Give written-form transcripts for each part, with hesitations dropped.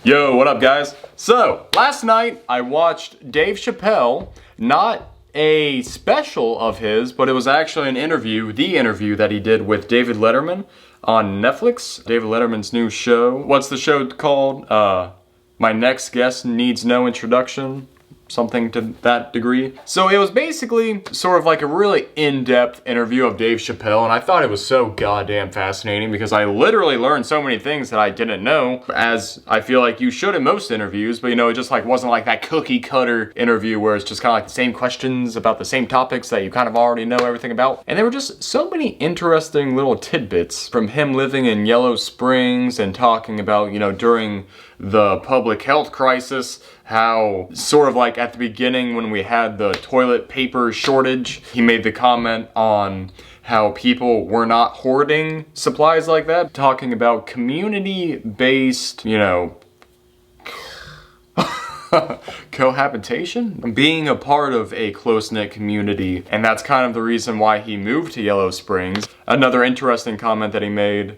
Yo, what up guys? So, last night I watched Dave Chappelle, not a special of his, but it was actually an interview, the interview that he did with David Letterman on Netflix. David Letterman's new show. What's the show called? My Next Guest Needs No Introduction. Something to that degree. So it was basically sort of like a really in-depth interview of Dave Chappelle, and I thought it was so goddamn fascinating because I literally learned so many things that I didn't know, as I feel like you should in most interviews, but you know, it just like wasn't like that cookie cutter interview where it's just kind of like the same questions about the same topics that you kind of already know everything about. And there were just so many interesting little tidbits from him living in Yellow Springs and talking about, you know, during the public health crisis, how sort of like at the beginning when we had the toilet paper shortage, he made the comment on how people were not hoarding supplies like that, talking about community-based, you know, cohabitation, being a part of a close-knit community, and that's kind of the reason why he moved to Yellow Springs. Another interesting comment that he made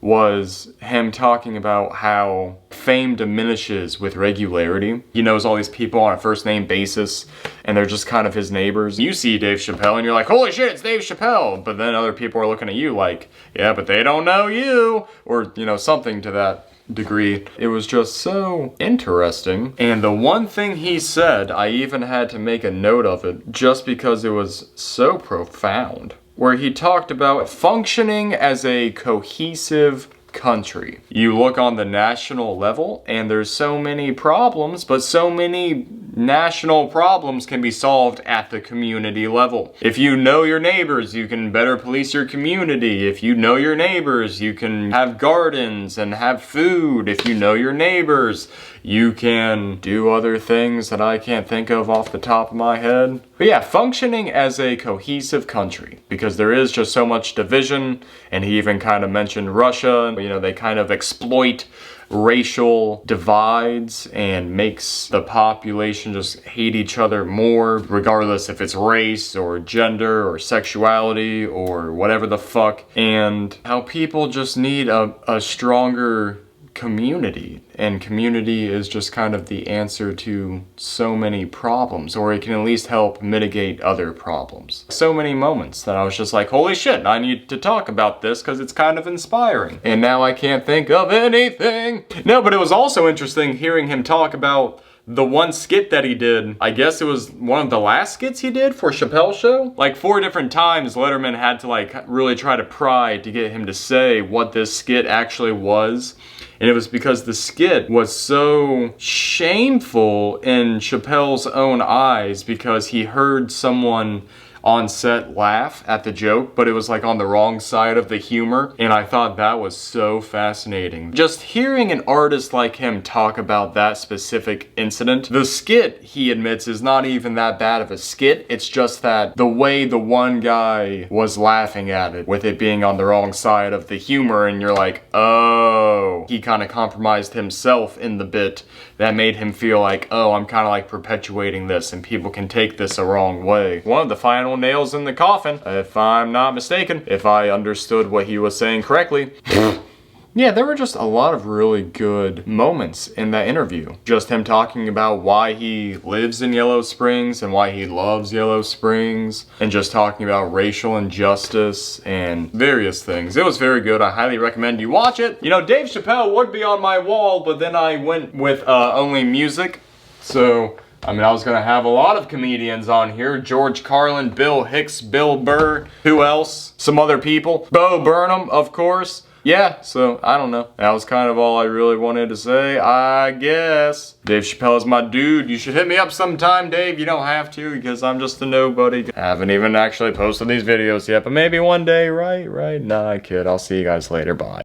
was him talking about how fame diminishes with regularity. He knows all these people on a first name basis and they're just kind of his neighbors. You see Dave Chappelle and you're like, holy shit, it's Dave Chappelle. But then other people are looking at you like, yeah, but they don't know you. Or, you know, something to that degree. It was just so interesting. And the one thing he said, I even had to make a note of it just because it was so profound, where he talked about functioning as a cohesive country. You look on the national level and there's so many problems, but so many national problems can be solved at the community level. If you know your neighbors, you can better police your community. If you know your neighbors, you can have gardens and have food. If you know your neighbors, you can do other things that I can't think of off the top of my head. But yeah, functioning as a cohesive country, because there is just so much division, and he even kind of mentioned Russia. You know, they kind of exploit racial divides and makes the population just hate each other more, regardless if it's race or gender or sexuality or whatever the fuck, and how people just need a stronger community, and community is just kind of the answer to so many problems, or it can at least help mitigate other problems. So many moments that I was just like, holy shit, I need to talk about this because it's kind of inspiring. And now I can't think of anything. No, but it was also interesting hearing him talk about the one skit that he did. I guess it was one of the last skits he did for Chappelle's show. Like 4 different times Letterman had to like really try to pry to get him to say what this skit actually was. And it was because the skit was so shameful in Chappelle's own eyes because he heard someone on set laugh at the joke, but it was like on the wrong side of the humor, and I thought that was so fascinating. Just hearing an artist like him talk about that specific incident. The skit, he admits, is not even that bad of a skit, it's just that the way the one guy was laughing at it, with it being on the wrong side of the humor, and you're like, oh, he kind of compromised himself in the bit that made him feel like, oh, I'm kind of like perpetuating this and people can take this a wrong way. One of the final nails in the coffin, if I'm not mistaken, if I understood what he was saying correctly. Yeah, there were just a lot of really good moments in that interview. Just him talking about why he lives in Yellow Springs and why he loves Yellow Springs, and just talking about racial injustice and various things. It was very good. I highly recommend you watch it. You know, Dave Chappelle would be on my wall, but then I went with only music. So, I mean, I was gonna have a lot of comedians on here. George Carlin, Bill Hicks, Bill Burr, who else? Some other people. Bo Burnham, of course. Yeah, so, I don't know. That was kind of all I really wanted to say, I guess. Dave Chappelle is my dude. You should hit me up sometime, Dave. You don't have to, because I'm just a nobody. I haven't even actually posted these videos yet, but maybe one day, right? Nah, I kid. I'll see you guys later. Bye.